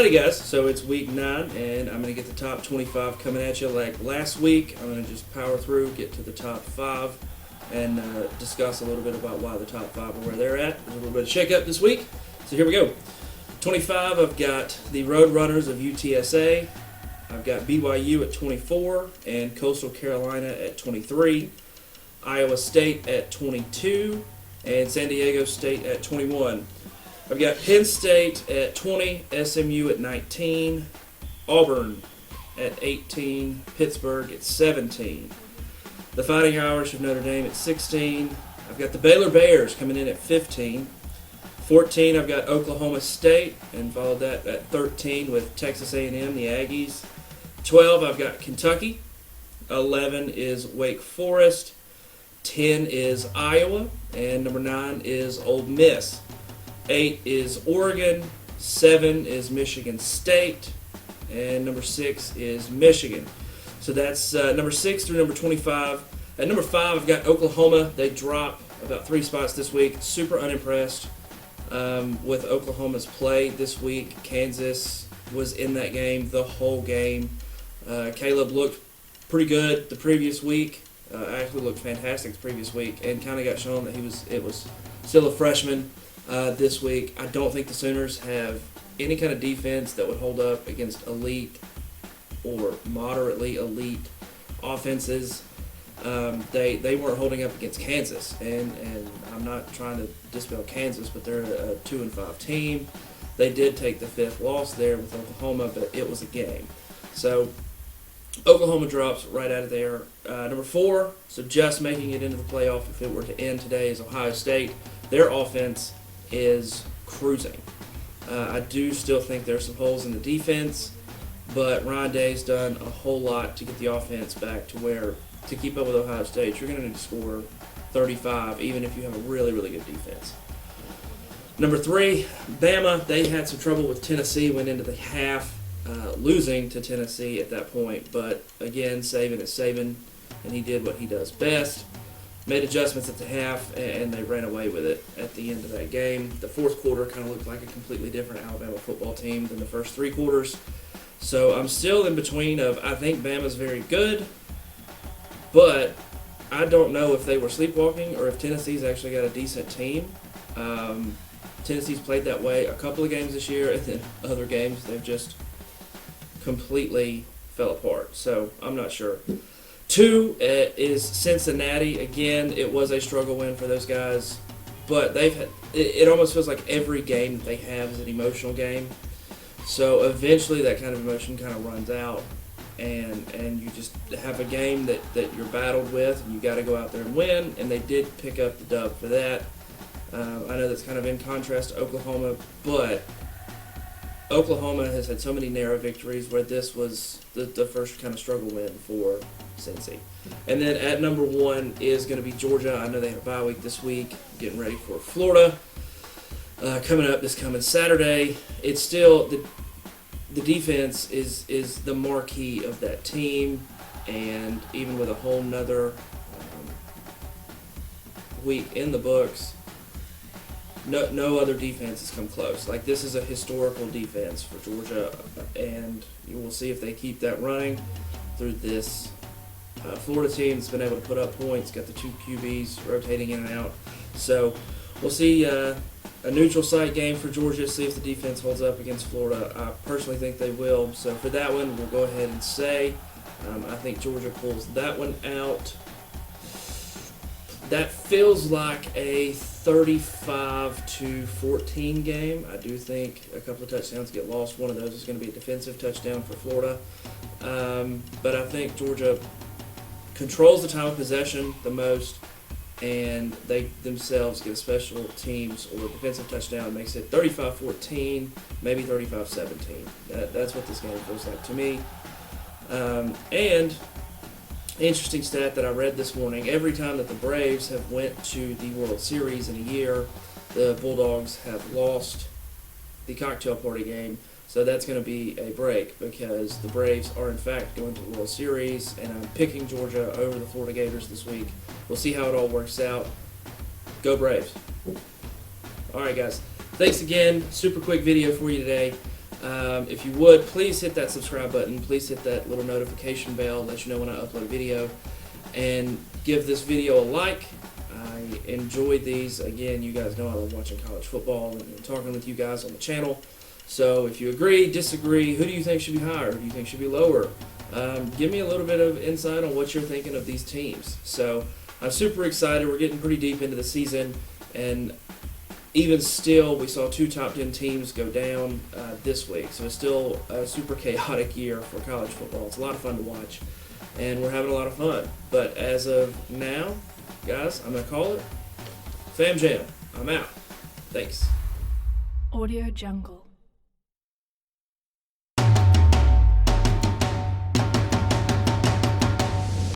Alrighty guys, so it's week 9 and I'm going to get the top 25 coming at you like last week. I'm going to just power through, get to the top 5 and discuss a little bit about why the top 5 are where they're at. There's a little bit of shake up this week, so here we go. 25, I've got the Roadrunners of UTSA. I've got BYU at 24 and Coastal Carolina at 23. Iowa State at 22 and San Diego State at 21. I've got Penn State at 20, SMU at 19, Auburn at 18, Pittsburgh at 17. The Fighting Irish of Notre Dame at 16. I've got the Baylor Bears coming in at 15. 14, I've got Oklahoma State, and followed that at 13 with Texas A&M, the Aggies. 12, I've got Kentucky. 11 is Wake Forest. 10 is Iowa, and number 9 is Ole Miss. 8 is Oregon, 7 is Michigan State, and number 6 is Michigan. So that's number 6 through number 25. At number 5, I've got Oklahoma. They drop about 3 spots this week. Super unimpressed with Oklahoma's play this week. Kansas was in that game the whole game. Caleb looked pretty good the previous week. Actually looked fantastic the previous week, and kind of got shown that it was still a freshman. This week, I don't think the Sooners have any kind of defense that would hold up against elite or moderately elite offenses. They weren't holding up against Kansas, and I'm not trying to dispel Kansas, but they're a 2-5 team. They did take the 5th loss there with Oklahoma, but it was a game. So Oklahoma drops right out of there. Number 4, so just making it into the playoff if it were to end today, is Ohio State. Their offense is cruising. I do still think there's some holes in the defense, but Ryan Day's done a whole lot to get the offense back to where, to keep up with Ohio State, you're going to need to score 35, even if you have a really, really good defense. Number 3, Bama. They had some trouble with Tennessee, went into the half losing to Tennessee at that point, but again, Saban is Saban, and he did what he does best. Made adjustments at the half, and they ran away with it at the end of that game. The 4th quarter kind of looked like a completely different Alabama football team than the first 3 quarters. So I'm still in between of, I think Bama's very good, but I don't know if they were sleepwalking or if Tennessee's actually got a decent team. Tennessee's played that way a couple of games this year, and then other games they've just completely fell apart. So I'm not sure. 2 is Cincinnati. Again, it was a struggle win for those guys, but they've had, it almost feels like every game that they have is an emotional game. So eventually that kind of emotion kind of runs out, and you just have a game that you're battled with, and you got to go out there and win, and they did pick up the dub for that. I know that's kind of in contrast to Oklahoma, but Oklahoma has had so many narrow victories where this was the first kind of struggle win for Cincy. And then at number 1 is going to be Georgia. I know they have a bye week this week, getting ready for Florida. Coming up this coming Saturday. It's still, the defense is the marquee of that team, and even with a whole nother week in the books, no other defense has come close. Like, this is a historical defense for Georgia, and you will see if they keep that running through this Florida team that's been able to put up points, got the 2 QBs rotating in and out. So we'll see a neutral site game for Georgia, see if the defense holds up against Florida. I personally think they will. So for that one, we'll go ahead and say I think Georgia pulls that one out. That feels like a 35-14 game. I do think a couple of touchdowns get lost. One of those is going to be a defensive touchdown for Florida. But I think Georgia controls the time of possession the most, and they themselves get a special teams or defensive touchdown, makes it 35-14, maybe 35-17. That's what this game feels like to me. And interesting stat that I read this morning, every time that the Braves have went to the World Series in a year, the Bulldogs have lost the cocktail party game. So that's going to be a break, because the Braves are in fact going to the World Series, and I'm picking Georgia over the Florida Gators this week. We'll see how it all works out. Go Braves. All right, guys. Thanks again. Super quick video for you today. If you would, please hit that subscribe button. Please hit that little notification bell, let you know when I upload a video. And give this video a like. I enjoyed these. Again, you guys know I love watching college football and talking with you guys on the channel. So if you agree, disagree, who do you think should be higher? Who do you think should be lower? Give me a little bit of insight on what you're thinking of these teams. So I'm super excited. We're getting pretty deep into the season, and even still, we saw 2 top 10 teams go down this week. So it's still a super chaotic year for college football. It's a lot of fun to watch, and we're having a lot of fun. But as of now, guys, I'm going to call it Fam Jam. I'm out. Thanks. Audio Jungle.